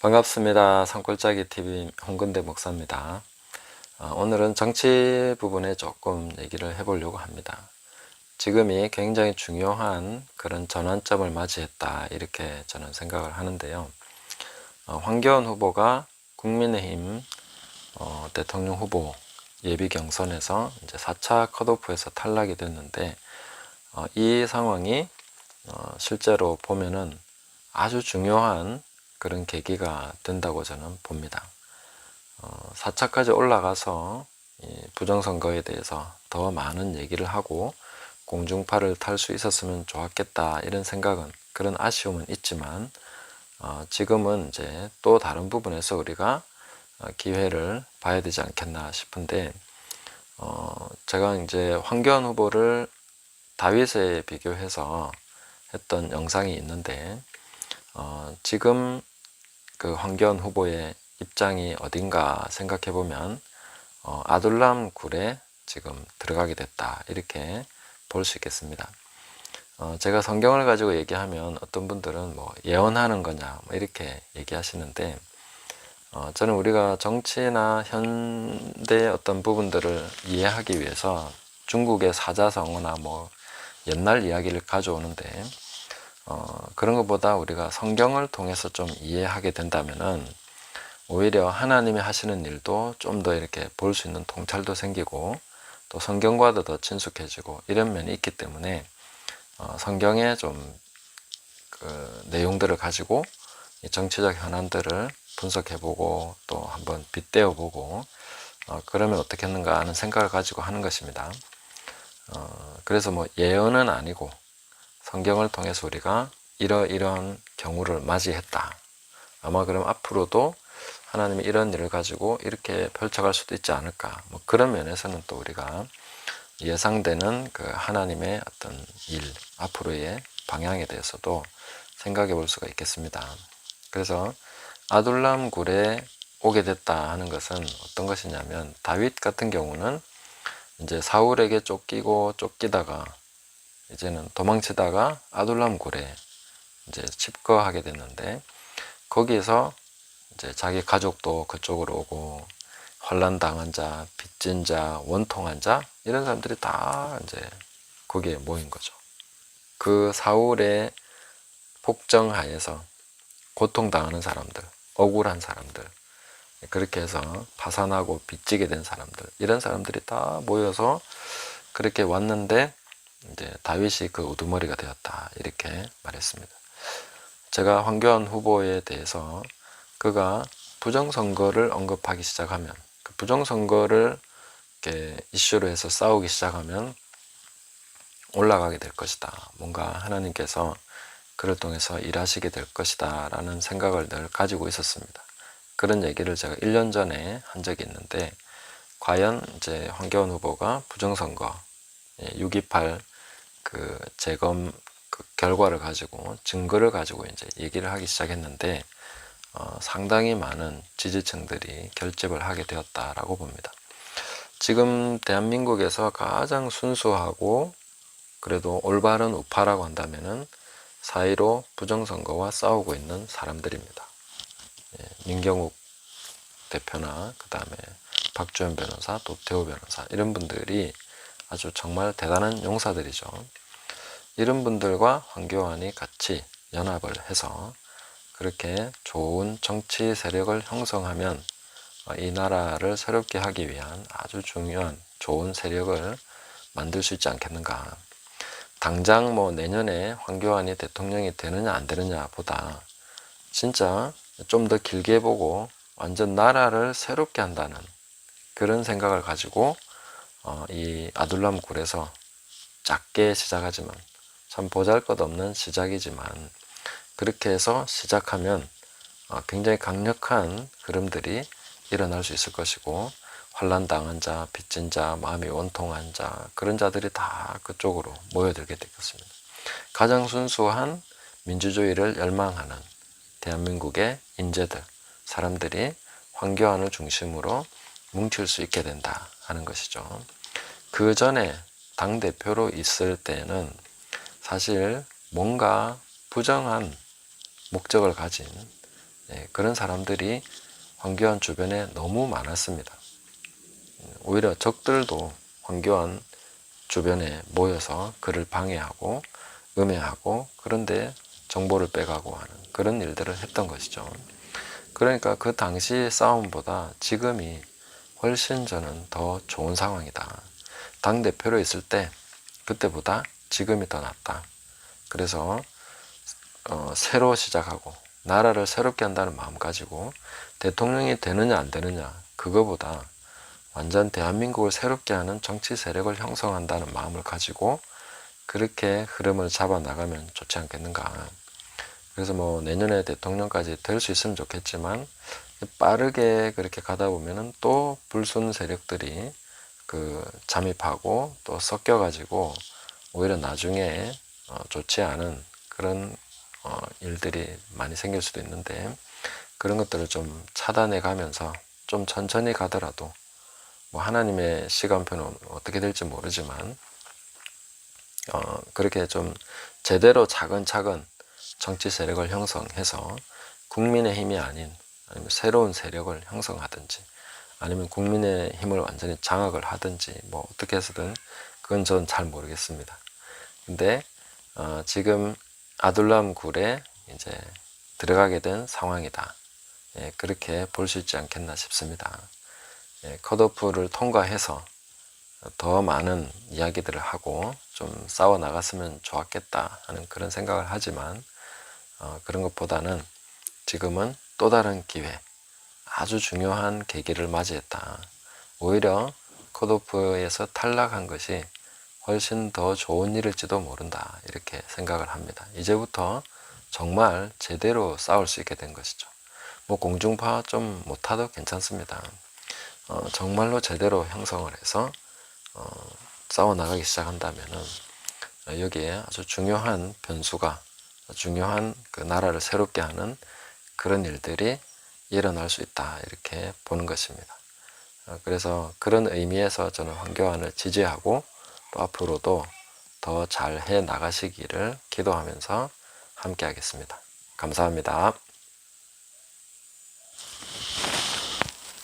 반갑습니다. 산골짜기 TV 홍근대 목사입니다. 오늘은 정치 부분에 조금 얘기를 해보려고 합니다. 지금이 굉장히 중요한 그런 전환점을 맞이했다, 이렇게 저는 생각을 하는데요. 황교안 후보가 국민의힘 대통령 후보 예비 경선에서 이제 4차 컷오프에서 탈락이 됐는데, 이 상황이 실제로 보면은 아주 중요한 그런 계기가 된다고 저는 봅니다. 4차까지 올라가서 부정선거에 대해서 더 많은 얘기를 하고 공중파를 탈 수 있었으면 좋았겠다, 이런 생각은, 그런 아쉬움은 있지만, 지금은 이제 또 다른 부분에서 우리가 기회를 봐야 되지 않겠나 싶은데, 제가 이제 황교안 후보를 다윗에 비교해서 했던 영상이 있는데, 지금 그 황교안 후보의 입장이 어딘가 생각해 보면 아둘람 굴에 지금 들어가게 됐다, 이렇게 볼 수 있겠습니다. 제가 성경을 가지고 얘기하면 어떤 분들은 뭐 예언하는 거냐 뭐 이렇게 얘기하시는데, 저는 우리가 정치나 현대 어떤 부분들을 이해하기 위해서 중국의 사자성어나 뭐 옛날 이야기를 가져오는데, 그런 것보다 우리가 성경을 통해서 좀 이해하게 된다면은 오히려 하나님이 하시는 일도 좀 더 이렇게 볼 수 있는 통찰도 생기고, 또 성경과도 더 친숙해지고, 이런 면이 있기 때문에 성경의 좀 그 내용들을 가지고 이 정치적 현안들을 분석해보고 또 한번 빗대어보고, 그러면 어떻겠는가 하는 생각을 가지고 하는 것입니다. 그래서 뭐 예언은 아니고 성경을 통해서 우리가 이러이러한 경우를 맞이했다, 아마 그럼 앞으로도 하나님이 이런 일을 가지고 이렇게 펼쳐갈 수도 있지 않을까, 뭐 그런 면에서는 또 우리가 예상되는 그 하나님의 어떤 일, 앞으로의 방향에 대해서도 생각해 볼 수가 있겠습니다. 그래서 아둘람 굴에 오게 됐다 하는 것은 어떤 것이냐면, 다윗 같은 경우는 이제 사울에게 쫓기다가 이제는 도망치다가 아둘람 굴에 이제 집거하게 됐는데, 거기에서 이제 자기 가족도 그쪽으로 오고, 환난 당한 자, 빚진 자, 원통한 자, 이런 사람들이 다 이제 거기에 모인 거죠. 그 사울의 폭정하에서 고통당하는 사람들, 억울한 사람들, 그렇게 해서 파산하고 빚지게 된 사람들, 이런 사람들이 다 모여서 그렇게 왔는데, 이제 다윗이 그 우두머리가 되었다, 이렇게 말했습니다. 제가 황교안 후보에 대해서 그가 부정선거를 언급하기 시작하면, 그 부정선거를 이렇게 이슈로 해서 싸우기 시작하면 올라가게 될 것이다, 뭔가 하나님께서 그를 통해서 일하시게 될 것이다 라는 생각을 늘 가지고 있었습니다. 그런 얘기를 제가 1년 전에 한 적이 있는데, 과연 이제 황교안 후보가 부정선거 6.28 그 재검 그 결과를 가지고, 증거를 가지고 이제 얘기를 하기 시작했는데, 상당히 많은 지지층들이 결집을 하게 되었다라고 봅니다. 지금 대한민국에서 가장 순수하고 그래도 올바른 우파라고 한다면은 4.15 부정선거와 싸우고 있는 사람들입니다. 민경욱 대표나 그 다음에 박주현 변호사, 도태우 변호사, 이런 분들이 아주 정말 대단한 용사들이죠. 이런 분들과 황교안이 같이 연합을 해서 그렇게 좋은 정치 세력을 형성하면 이 나라를 새롭게 하기 위한 아주 중요한 좋은 세력을 만들 수 있지 않겠는가. 당장 뭐 내년에 황교안이 대통령이 되느냐 안 되느냐 보다 진짜 좀 더 길게 보고 완전 나라를 새롭게 한다는 그런 생각을 가지고 이 아둘람 굴에서 작게 시작하지만, 참 보잘것없는 시작이지만 그렇게 해서 시작하면 굉장히 강력한 흐름들이 일어날 수 있을 것이고, 환난 당한 자, 빚진 자, 마음이 원통한 자, 그런 자들이 다 그쪽으로 모여들게 되겠습니다. 가장 순수한 민주주의를 열망하는 대한민국의 인재들, 사람들이 황교안을 중심으로 뭉칠 수 있게 된다 하는 것이죠. 그 전에 당대표로 있을 때는 사실 뭔가 부정한 목적을 가진 그런 사람들이 황교안 주변에 너무 많았습니다. 오히려 적들도 황교안 주변에 모여서 그를 방해하고 음해하고 그런데 정보를 빼가고 하는 그런 일들을 했던 것이죠. 그러니까 그 당시의 싸움보다 지금이 훨씬 저는 더 좋은 상황이다. 당대표로 있을 때 그때보다 지금이 더 낫다. 그래서 새로 시작하고 나라를 새롭게 한다는 마음 가지고 대통령이 되느냐 안 되느냐 그거보다 완전 대한민국을 새롭게 하는 정치 세력을 형성한다는 마음을 가지고 그렇게 흐름을 잡아 나가면 좋지 않겠는가. 그래서 뭐 내년에 대통령까지 될 수 있으면 좋겠지만 빠르게 그렇게 가다 보면은 또 불순 세력들이 잠입하고 또 섞여가지고 오히려 나중에 좋지 않은 그런 일들이 많이 생길 수도 있는데 그런 것들을 좀 차단해 가면서 좀 천천히 가더라도 뭐 하나님의 시간표는 어떻게 될지 모르지만 그렇게 좀 제대로 차근차근 정치 세력을 형성해서 국민의 힘이 아닌 아니면 새로운 세력을 형성하든지 아니면 국민의 힘을 완전히 장악을 하든지 뭐 어떻게 해서든 그건 전 잘 모르겠습니다. 근데 지금 아둘람 굴에 이제 들어가게 된 상황이다. 그렇게 볼 수 있지 않겠나 싶습니다. 컷오프를 통과해서 더 많은 이야기들을 하고 좀 싸워 나갔으면 좋았겠다 하는 그런 생각을 하지만 그런 것보다는 지금은 또 다른 기회, 아주 중요한 계기를 맞이했다. 오히려 컷오프에서 탈락한 것이 훨씬 더 좋은 일일지도 모른다. 이렇게 생각을 합니다. 이제부터 정말 제대로 싸울 수 있게 된 것이죠. 뭐 공중파 좀 못하도 괜찮습니다. 정말로 제대로 형성을 해서 싸워 나가기 시작한다면은 여기에 아주 중요한 변수가 중요한 그 나라를 새롭게 하는 그런 일들이 일어날 수 있다 이렇게 보는 것입니다. 그래서 그런 의미에서 저는 황교안을 지지하고 또 앞으로도 더 잘 해 나가시기를 기도하면서 함께 하겠습니다. 감사합니다.